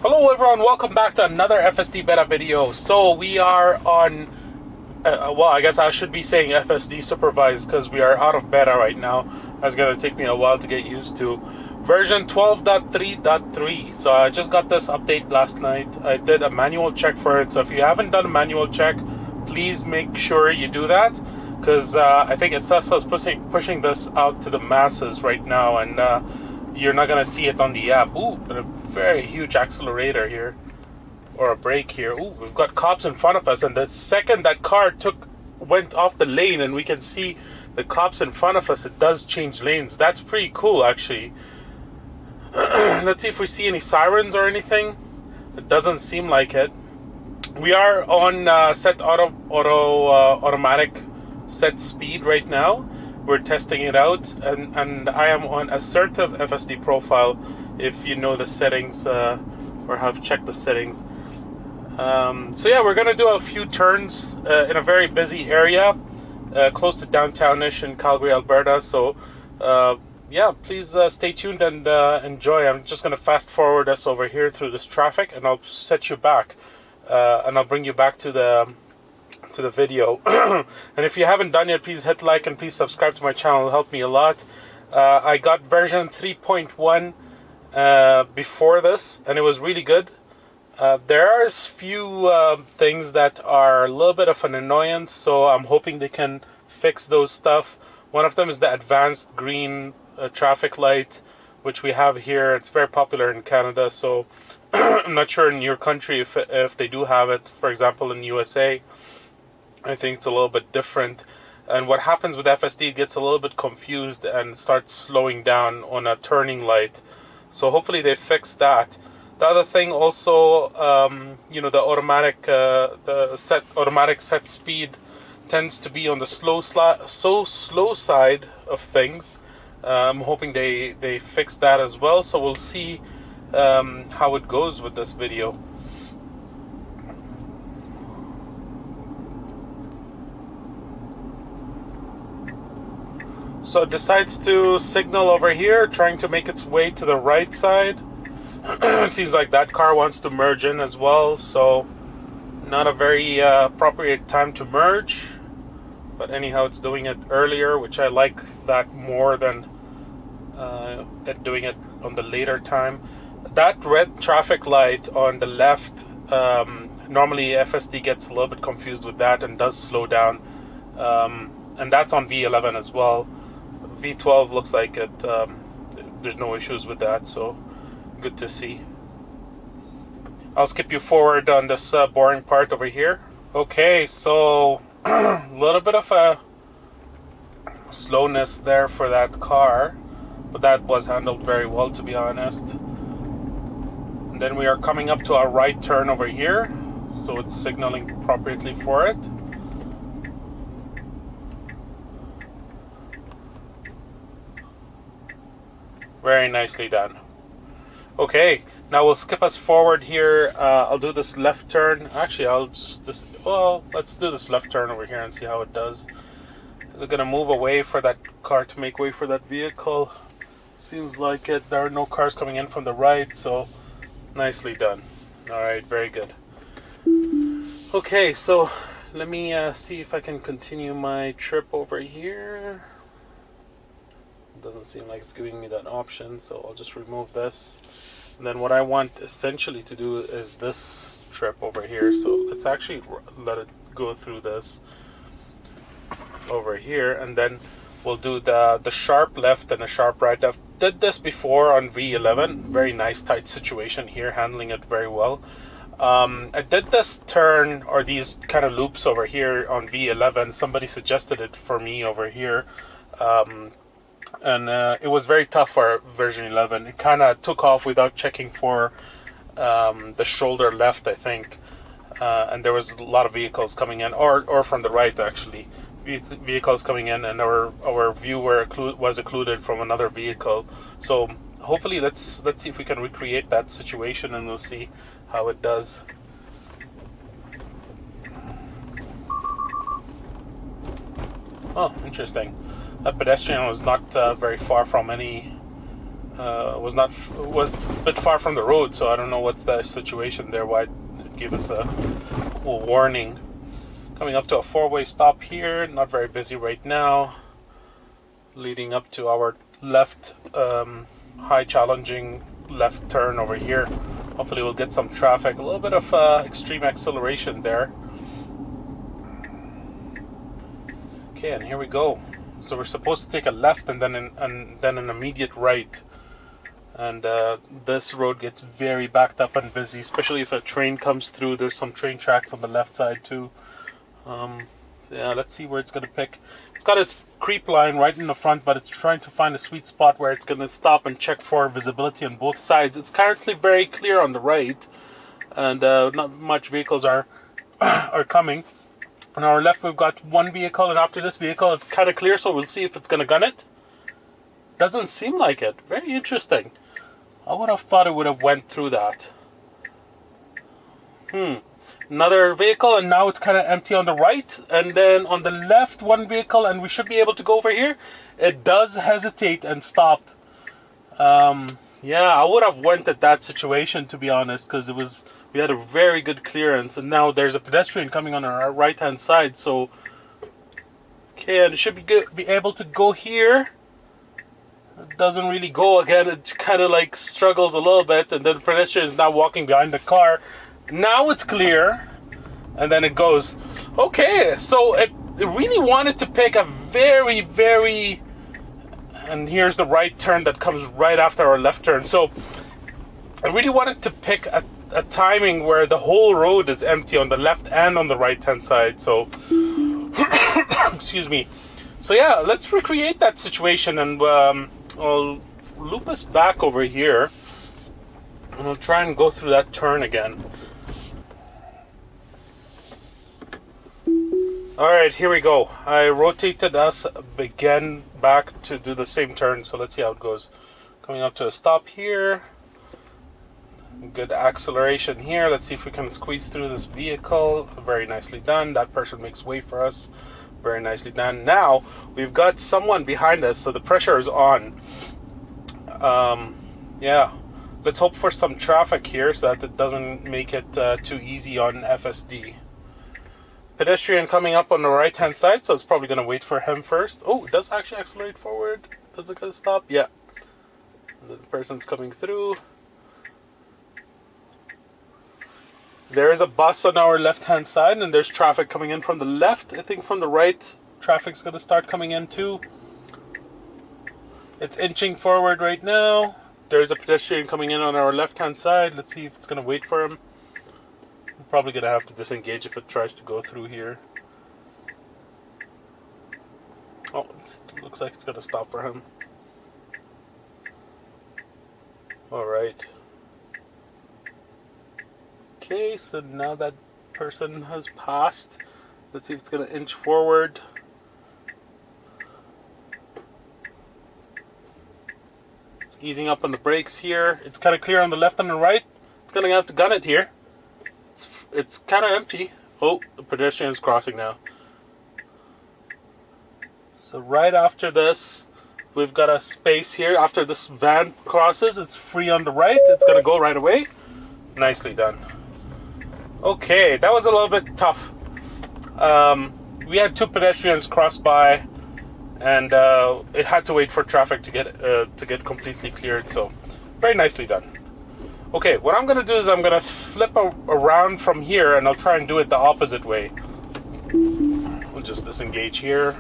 Hello everyone, welcome back to another FSD beta video. So we are on, well, I guess I should be saying FSD Supervised because we are out of beta right now. That's going to take me a while to get used to. Version 12.3.3. So I just got this update last night. I did a manual check for it. So if you haven't done a manual check, please make sure you do that. Because I think it's us pushing this out to the masses right now. And you're not going to see it on the app. Ooh, but a very huge accelerator here. Or a brake here. Ooh, we've got cops in front of us. And the second that car went off the lane and we can see the cops in front of us, it does change lanes. That's pretty cool, actually. Let's see if we see any sirens or anything. It doesn't seem like it. We are on set automatic set speed right now. We're testing it out, and I am on assertive FSD profile, if you know the settings or have checked the settings. So yeah, we're gonna do a few turns in a very busy area, close to downtownish in Calgary, Alberta. So yeah, please stay tuned and enjoy. I'm just gonna fast forward us over here through this traffic, and I'll set you back, and I'll bring you back to the video. And if you haven't done yet, please hit like and please subscribe to my channel. It'll help me a lot. I got version 3.1 before this, and it was really good. There are a few things that are a little bit of an annoyance, so I'm hoping they can fix those stuff. One of them is the advanced green traffic light, which we have here. It's very popular in Canada, so I'm not sure in your country if they do have it. For example, in USA, I think it's a little bit different. And what happens with FSD, it gets a little bit confused and starts slowing down on a turning light. So hopefully they fix that. The other thing also, the automatic set speed tends to be on the slow side of things. I'm hoping they fix that as well. So we'll see how it goes with this video. So it decides to signal over here, trying to make its way to the right side. Seems like that car wants to merge in as well, so not a very appropriate time to merge. But anyhow, it's doing it earlier, which I like that more than it doing it on the later time. That red traffic light on the left, normally FSD gets a little bit confused with that and does slow down. And that's on V11 as well. V12 looks like it. There's no issues with that, so good to see. I'll skip you forward on this boring part over here. Okay, so a little bit of a slowness there for that car, but that was handled very well, to be honest. And then we are coming up to our right turn over here, so it's signaling appropriately for it. Very nicely done. Okay, now we'll skip us forward here. I'll do this left turn. Actually, let's do this left turn over here and see how it does. Is it going to move away for that car to make way for that vehicle? Seems like it. There are no cars coming in from the right, so nicely done. Alright, very good. Okay, so let me see if I can continue my trip over here. Doesn't seem like it's giving me that option, so I'll just remove this. And then what I want essentially to do is this trip over here, so let's actually let it go through this over here, and then we'll do the sharp left and the sharp right. I've did this before on V11. Very nice tight situation here, handling it very well. I did this turn or these kind of loops over here on V11. Somebody suggested it for me over here. And it was very tough for version 11. It kind of took off without checking for the shoulder left, I think. And there was a lot of vehicles coming in, or from the right, actually. Vehicles coming in, and our view was occluded from another vehicle. So hopefully let's see if we can recreate that situation, and we'll see how it does. Oh, interesting. That pedestrian was not very far from any was a bit far from the road, so I don't know what's the situation there, why it gave us a warning. Coming up to a four-way stop here, not very busy right now, leading up to our left high challenging left turn over here. Hopefully we'll get some traffic, a little bit of extreme acceleration there. Okay, and here we go. So we're supposed to take a left and then an immediate right. And this road gets very backed up and busy, especially if a train comes through. There's some train tracks on the left side too. So yeah, let's see where it's going to pick. It's got its creep line right in the front, but it's trying to find a sweet spot where it's going to stop and check for visibility on both sides. It's currently very clear on the right, and not much vehicles are coming. On our left, we've got one vehicle, and after this vehicle, it's kind of clear, so we'll see if it's going to gun it. Doesn't seem like it. Very interesting. I would have thought it would have went through that. Another vehicle, and now it's kind of empty on the right. And then on the left, one vehicle, and we should be able to go over here. It does hesitate and stop. Yeah, I would have went at that situation, to be honest, because we had a very good clearance, and now there's a pedestrian coming on our right-hand side. So, okay, and it should be able to go here. It doesn't really go again. It kind of like struggles a little bit, and then the pedestrian is now walking behind the car. Now it's clear, and then it goes. Okay, so it really wanted to pick a very, very, and here's the right turn that comes right after our left turn. So I really wanted to pick a timing where the whole road is empty on the left and on the right hand side. So excuse me. So yeah, let's recreate that situation, and I'll loop us back over here, and I'll try and go through that turn again. Alright, here we go. I rotated us again back to do the same turn, so let's see how it goes. Coming up to a stop here. Good acceleration here. Let's see if we can squeeze through this vehicle. Very nicely done. That person makes way for us. Very nicely done. Now, we've got someone behind us, so the pressure is on. Yeah. Let's hope for some traffic here so that it doesn't make it too easy on FSD. Pedestrian coming up on the right hand side, so it's probably going to wait for him first. Oh, it does actually accelerate forward. Does it gonna stop? Yeah. The person's coming through. There is a bus on our left hand side, and there's traffic coming in from the left. I think from the right, traffic's going to start coming in too. It's inching forward right now. There's a pedestrian coming in on our left hand side. Let's see if it's going to wait for him. I'm probably going to have to disengage if it tries to go through here. Oh, it looks like it's going to stop for him. Alright. Okay, so now that person has passed. Let's see if it's going to inch forward. It's easing up on the brakes here. It's kind of clear on the left and the right. It's going to have to gun it here. It's kind of empty. Oh, the pedestrian is crossing now. So right after this, we've got a space here. After this van crosses, it's free on the right. It's going to go right away. Nicely done. Okay, that was a little bit tough. We had two pedestrians cross by, and it had to wait for traffic to get completely cleared. So, very nicely done. Okay, what I'm going to do is I'm going to flip around from here, and I'll try and do it the opposite way. We'll just disengage here.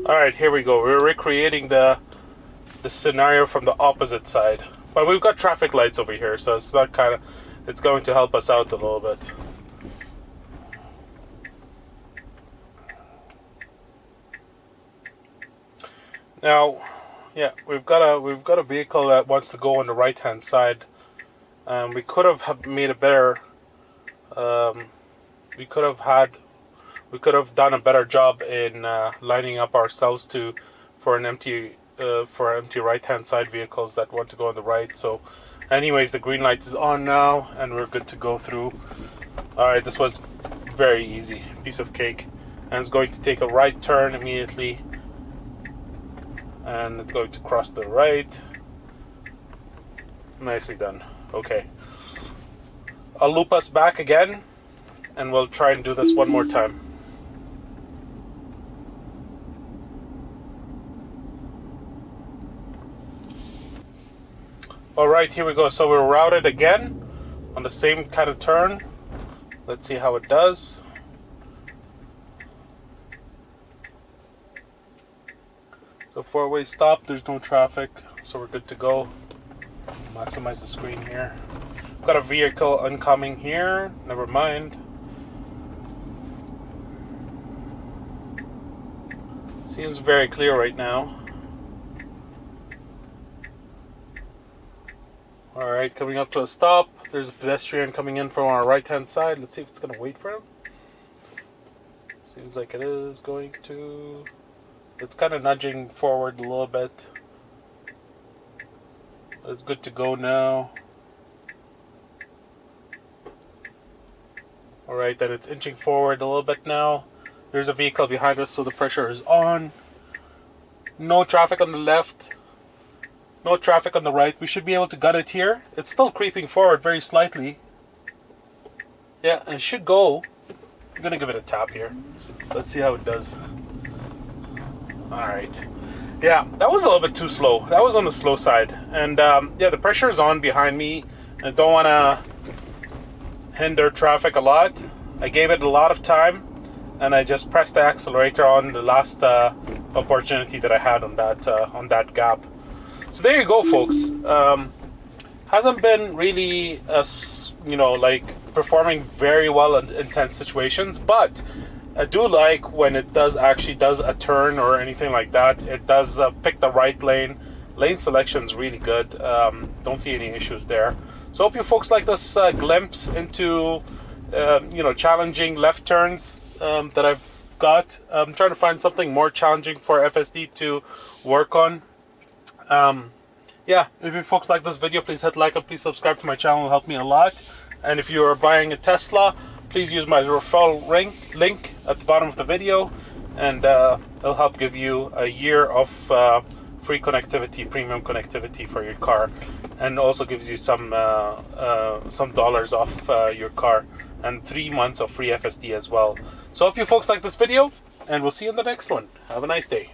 Alright, here we go. We're recreating the scenario from the opposite side. But we've got traffic lights over here, so it's not it's going to help us out a little bit. Now, yeah, we've got a vehicle that wants to go on the right hand side. We could have made a better. We could have done a better job in lining up ourselves for empty right hand side vehicles that want to go on the right. So, anyways, the green light is on now, and we're good to go through. All right, this was very easy, piece of cake. and it's going to take a right turn immediately, and it's going to cross to the right. Nicely done. Okay, I'll loop us back again, and we'll try and do this one more time. Alright, here we go. So we're routed again on the same kind of turn. Let's see how it does. So 4-way stop, there's no traffic, so we're good to go. Maximize the screen here. Got a vehicle oncoming here, never mind. Seems very clear right now. Alright, coming up to a stop. There's a pedestrian coming in from our right hand side. Let's see if it's going to wait for him. Seems like it is going to. It's kind of nudging forward a little bit. It's good to go now. Alright, then it's inching forward a little bit now. There's a vehicle behind us, so the pressure is on. No traffic on the left. No traffic on the right. We should be able to gut it here. It's still creeping forward very slightly. Yeah, and it should go. I'm going to give it a tap here. Let's see how it does. Alright. Yeah, that was a little bit too slow. That was on the slow side. And yeah, the pressure is on behind me. I don't want to hinder traffic a lot. I gave it a lot of time, and I just pressed the accelerator on the last opportunity that I had on that gap. So there you go, folks. Hasn't been really, like performing very well in intense situations, but I do like when it does a turn or anything like that. It does pick the right lane. Lane selection is really good. Don't see any issues there. So hope you folks like this glimpse into challenging left turns that I've got. I'm trying to find something more challenging for FSD to work on. Yeah, if you folks like this video, please hit like and please subscribe to my channel. It will help me a lot. And if you are buying a Tesla, please use my referral link at the bottom of the video, and it'll help give you a year of free connectivity, premium connectivity for your car, and also gives you some dollars off your car, and 3 months of free FSD as well. So hope you folks like this video, and we'll see you in the next one. Have a nice day.